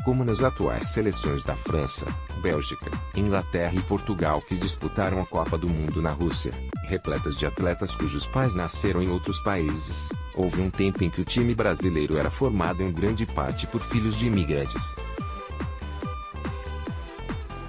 como nas atuais seleções da França, Bélgica, Inglaterra e Portugal que disputaram a Copa do Mundo na Rússia, repletas de atletas cujos pais nasceram em outros países. Houve um tempo em que o time brasileiro era formado em grande parte por filhos de imigrantes.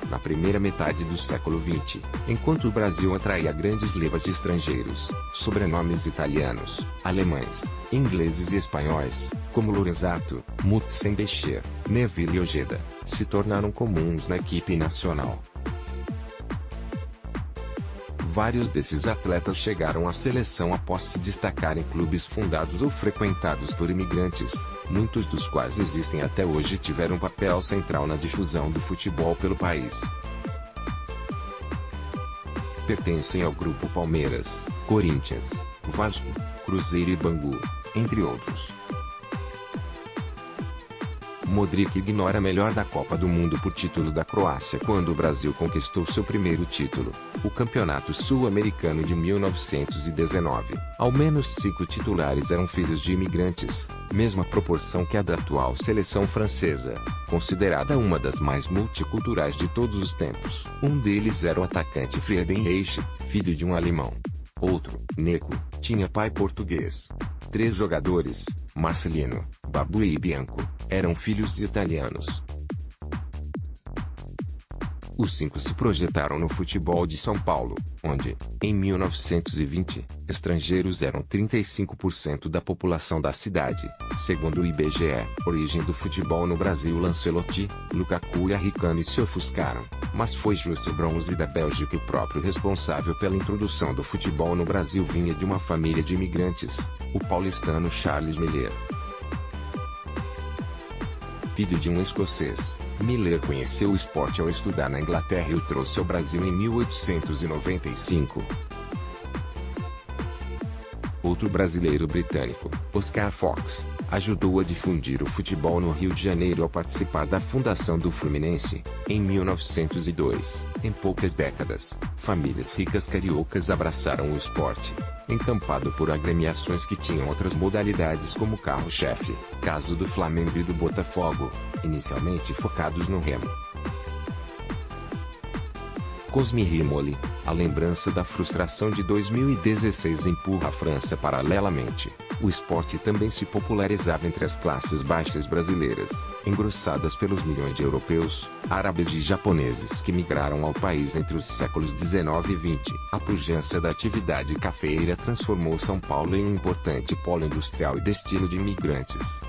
Na primeira metade do século XX, enquanto o Brasil atraía grandes levas de estrangeiros, sobrenomes italianos, alemães, ingleses e espanhóis, como Lorenzato, Mutzenbecher, Neville e Ojeda, se tornaram comuns na equipe nacional. Vários desses atletas chegaram à seleção após se destacar em clubes fundados ou frequentados por imigrantes, muitos dos quais existem até hoje e tiveram um papel central na difusão do futebol pelo país. Pertencem ao grupo Palmeiras, Corinthians, Vasco, Cruzeiro e Bangu, entre outros. Modric ignora a melhor da Copa do Mundo por título da Croácia quando o Brasil conquistou seu primeiro título, o Campeonato Sul-Americano de 1919. Ao menos 5 titulares eram filhos de imigrantes, mesma proporção que a da atual seleção francesa, considerada uma das mais multiculturais de todos os tempos. Um deles era o atacante Friedenreich, filho de um alemão. Outro, Neco, tinha pai português. 3 jogadores, Marcelino, Babu e Bianco, eram filhos de italianos. Os 5 se projetaram no futebol de São Paulo, onde, em 1920, estrangeiros eram 35% da população da cidade. Segundo o IBGE, origem do futebol no Brasil: Lancelotti, Lukaku e Arricani se ofuscaram, mas foi Justo Bronze da Bélgica o próprio responsável pela introdução do futebol no Brasil. Vinha de uma família de imigrantes, o paulistano Charles Miller. Filho de um escocês, Miller conheceu o esporte ao estudar na Inglaterra e o trouxe ao Brasil em 1895. Outro brasileiro britânico, Oscar Fox, ajudou a difundir o futebol no Rio de Janeiro ao participar da fundação do Fluminense, em 1902. Em poucas décadas, famílias ricas cariocas abraçaram o esporte, encampado por agremiações que tinham outras modalidades como carro-chefe, caso do Flamengo e do Botafogo, inicialmente focados no remo. Cosme Rimoli, a lembrança da frustração de 2016 empurra a França paralelamente. O esporte também se popularizava entre as classes baixas brasileiras, engrossadas pelos milhões de europeus, árabes e japoneses que migraram ao país entre os séculos 19 e 20. A pujança da atividade cafeeira transformou São Paulo em um importante polo industrial e destino de imigrantes.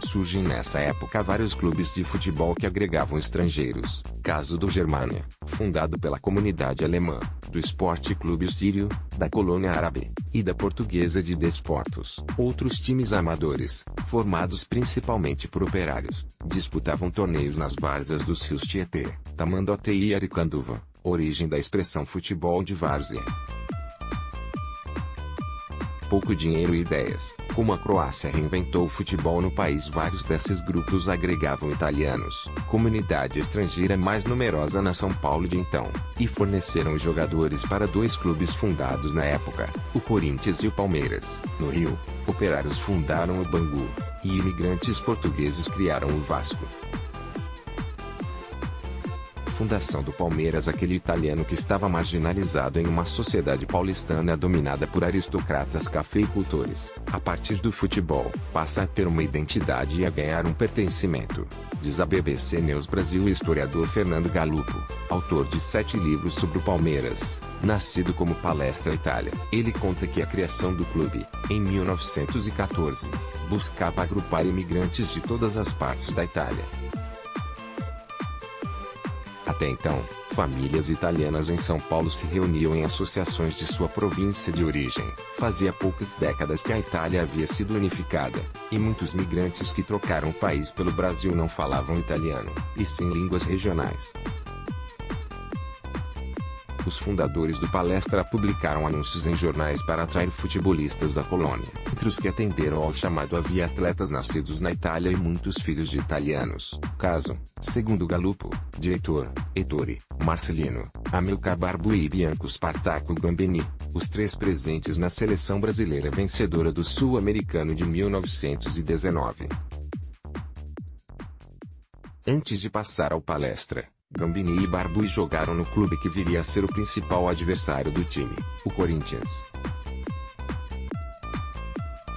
Surgem nessa época vários clubes de futebol que agregavam estrangeiros, caso do Germânia, fundado pela comunidade alemã, do Esporte Clube Sírio, da colônia árabe, e da Portuguesa de Desportos. Outros times amadores, formados principalmente por operários, disputavam torneios nas várzeas dos rios Tietê, Tamanduateí e Aricanduva, origem da expressão futebol de várzea. Pouco dinheiro e ideias. Como a Croácia reinventou o futebol no país, vários desses grupos agregavam italianos, comunidade estrangeira mais numerosa na São Paulo de então, e forneceram jogadores para 2 clubes fundados na época, o Corinthians e o Palmeiras. No Rio, operários fundaram o Bangu, e imigrantes portugueses criaram o Vasco. Fundação do Palmeiras. Aquele italiano que estava marginalizado em uma sociedade paulistana dominada por aristocratas cafeicultores, a partir do futebol, passa a ter uma identidade e a ganhar um pertencimento, diz a BBC News Brasil o historiador Fernando Galupo, autor de 7 livros sobre o Palmeiras, nascido como Palestra Itália. Ele conta que a criação do clube, em 1914, buscava agrupar imigrantes de todas as partes da Itália. Até então, famílias italianas em São Paulo se reuniam em associações de sua província de origem. Fazia poucas décadas que a Itália havia sido unificada, e muitos migrantes que trocaram o país pelo Brasil não falavam italiano, e sim línguas regionais. Os fundadores do Palestra publicaram anúncios em jornais para atrair futebolistas da colônia. Entre os que atenderam ao chamado havia atletas nascidos na Itália e muitos filhos de italianos. Caso, segundo Galupo, diretor, Ettore, Marcelino, Amilcar Barbu e Bianco Spartaco Gambini, os 3 presentes na seleção brasileira vencedora do Sul-Americano de 1919. Antes de passar ao Palestra, Gambini e Barbui jogaram no clube que viria a ser o principal adversário do time, o Corinthians.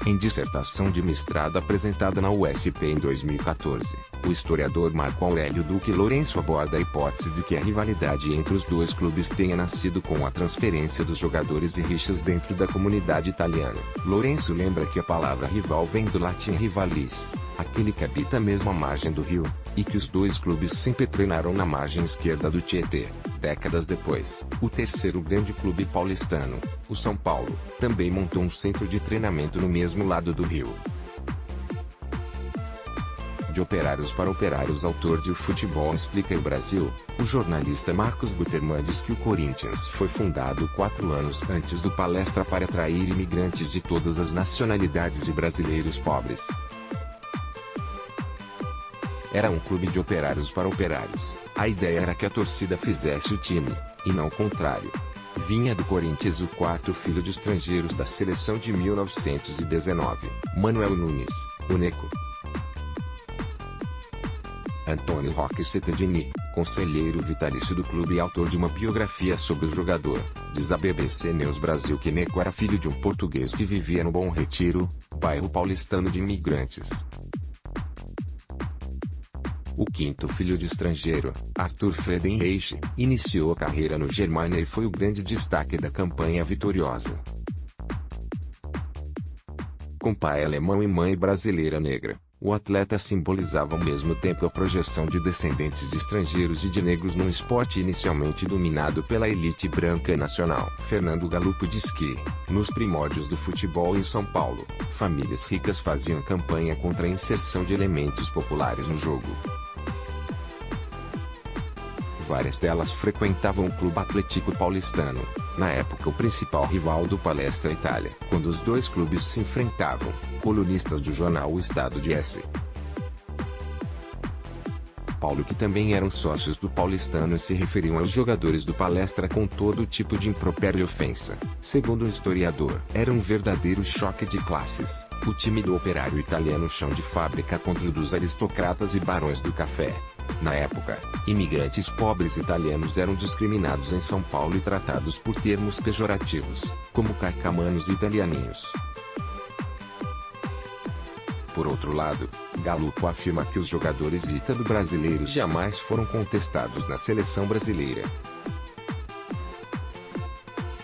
Em dissertação de mestrado apresentada na USP em 2014, o historiador Marco Aurélio Duque Lourenço aborda a hipótese de que a rivalidade entre os dois clubes tenha nascido com a transferência dos jogadores e rixas dentro da comunidade italiana. Lourenço lembra que a palavra rival vem do latim rivalis, aquele que habita a mesma margem do rio, e que os dois clubes sempre treinaram na margem esquerda do Tietê. Décadas depois, o terceiro grande clube paulistano, o São Paulo, também montou um centro de treinamento no mesmo lado do rio. De Operários para Operários, autor de O Futebol Explica o Brasil, o jornalista Marcos Gutermann diz que o Corinthians foi fundado 4 anos antes do Palestra para atrair imigrantes de todas as nacionalidades e brasileiros pobres. Era um clube de operários para operários. A ideia era que a torcida fizesse o time, e não o contrário. Vinha do Corinthians o quarto filho de estrangeiros da seleção de 1919, Manuel Nunes, o Neco. Antônio Roque Cetadini, conselheiro vitalício do clube e autor de uma biografia sobre o jogador, diz à BBC News Brasil que Neco era filho de um português que vivia no Bom Retiro, bairro paulistano de imigrantes. O quinto filho de estrangeiro, Arthur Friedenreich, iniciou a carreira no Germania e foi o grande destaque da campanha vitoriosa. Com pai alemão e mãe brasileira negra, o atleta simbolizava ao mesmo tempo a projeção de descendentes de estrangeiros e de negros num esporte inicialmente dominado pela elite branca nacional. Fernando Galupo diz que, nos primórdios do futebol em São Paulo, famílias ricas faziam campanha contra a inserção de elementos populares no jogo. Várias delas frequentavam o Clube Atlético Paulistano, na época o principal rival do Palestra Itália. Quando os dois clubes se enfrentavam, colunistas do jornal O Estado de S. Paulo, que também eram sócios do paulistano, se referiam aos jogadores do Palestra com todo tipo de impropério e ofensa. Segundo o historiador, era um verdadeiro choque de classes. O time do operário italiano chão de fábrica contra o dos aristocratas e barões do café. Na época, imigrantes pobres italianos eram discriminados em São Paulo e tratados por termos pejorativos, como carcamanos e italianinhos. Por outro lado, Galupo afirma que os jogadores ítalo-brasileiros jamais foram contestados na seleção brasileira.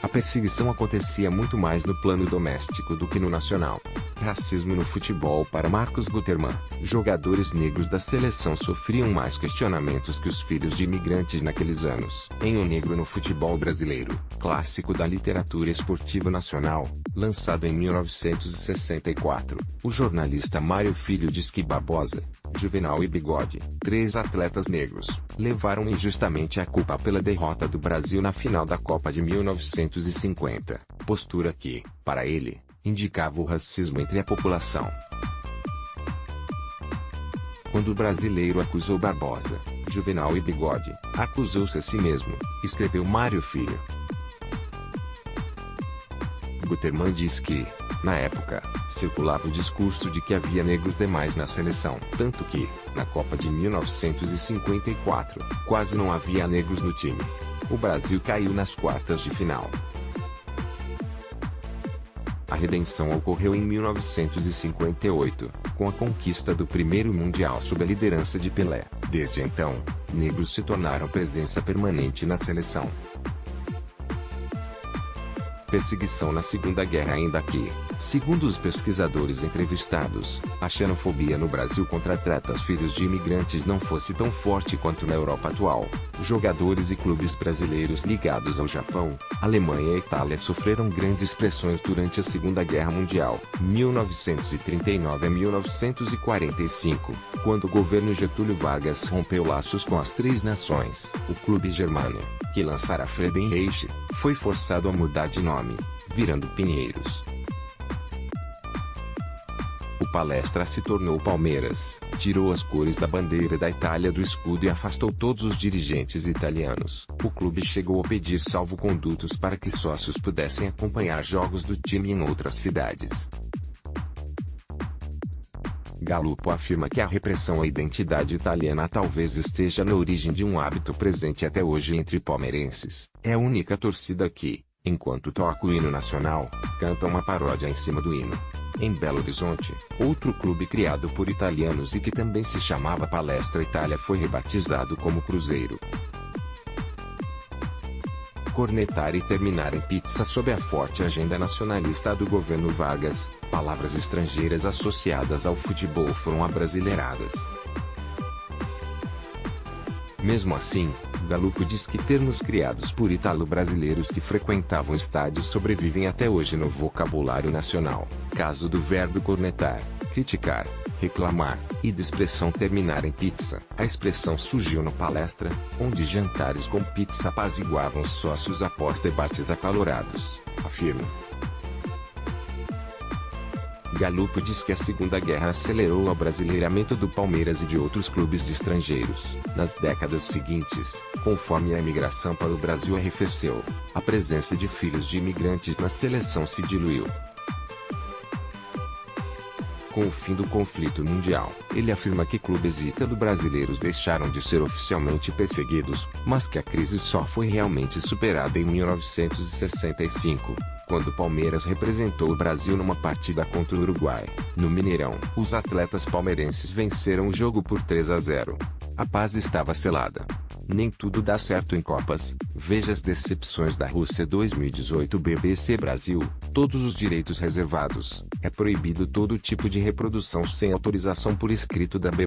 A perseguição acontecia muito mais no plano doméstico do que no nacional. Racismo no futebol. Para Marcos Gutermann, jogadores negros da seleção sofriam mais questionamentos que os filhos de imigrantes naqueles anos. Em O Negro no Futebol Brasileiro, clássico da literatura esportiva nacional, lançado em 1964, o jornalista Mário Filho diz que Barbosa, Juvenal e Bigode, 3 atletas negros, levaram injustamente a culpa pela derrota do Brasil na final da Copa de 1950, postura que, para ele, indicava o racismo entre a população. Quando o brasileiro acusou Barbosa, Juvenal e Bigode, acusou-se a si mesmo, escreveu Mário Filho. Gutermann diz que, na época, circulava o discurso de que havia negros demais na seleção, tanto que, na Copa de 1954, quase não havia negros no time. O Brasil caiu nas quartas de final. A redenção ocorreu em 1958, com a conquista do primeiro Mundial sob a liderança de Pelé. Desde então, negros se tornaram presença permanente na seleção. Perseguição na Segunda Guerra. Ainda que, segundo os pesquisadores entrevistados, a xenofobia no Brasil contra atletas filhos de imigrantes não fosse tão forte quanto na Europa atual. Jogadores e clubes brasileiros ligados ao Japão, Alemanha e Itália sofreram grandes pressões durante a Segunda Guerra Mundial, 1939 a 1945, quando o governo Getúlio Vargas rompeu laços com as 3 nações. O clube Germania, que lançara Friedenreich, foi forçado a mudar de nome, virando Pinheiros. O Palestra se tornou Palmeiras, tirou as cores da bandeira da Itália do escudo e afastou todos os dirigentes italianos. O clube chegou a pedir salvo-condutos para que sócios pudessem acompanhar jogos do time em outras cidades. Gallupo afirma que a repressão à identidade italiana talvez esteja na origem de um hábito presente até hoje entre palmeirenses. É a única torcida que, enquanto toca o hino nacional, canta uma paródia em cima do hino. Em Belo Horizonte, outro clube criado por italianos e que também se chamava Palestra Itália foi rebatizado como Cruzeiro. Cornetar e terminar em pizza sob a forte agenda nacionalista do governo Vargas, palavras estrangeiras associadas ao futebol foram abrasileiradas. Mesmo assim, Gallupo diz que termos criados por italo-brasileiros que frequentavam estádios sobrevivem até hoje no vocabulário nacional. Caso do verbo cornetar, criticar, reclamar, e da expressão terminar em pizza. A expressão surgiu no Palestra, onde jantares com pizza apaziguavam os sócios após debates acalorados, afirma. Gallupo diz que a Segunda Guerra acelerou o abrasileiramento do Palmeiras e de outros clubes de estrangeiros. Nas décadas seguintes, conforme a imigração para o Brasil arrefeceu, a presença de filhos de imigrantes na seleção se diluiu. Com o fim do conflito mundial, ele afirma que clubes ítalo-brasileiros deixaram de ser oficialmente perseguidos, mas que a crise só foi realmente superada em 1965, quando o Palmeiras representou o Brasil numa partida contra o Uruguai. No Mineirão, os atletas palmeirenses venceram o jogo por 3-0. A paz estava selada. Nem tudo dá certo em Copas. Veja as decepções da Rússia 2018. BBC Brasil. Todos os direitos reservados. É proibido todo tipo de reprodução sem autorização por escrito da BBC.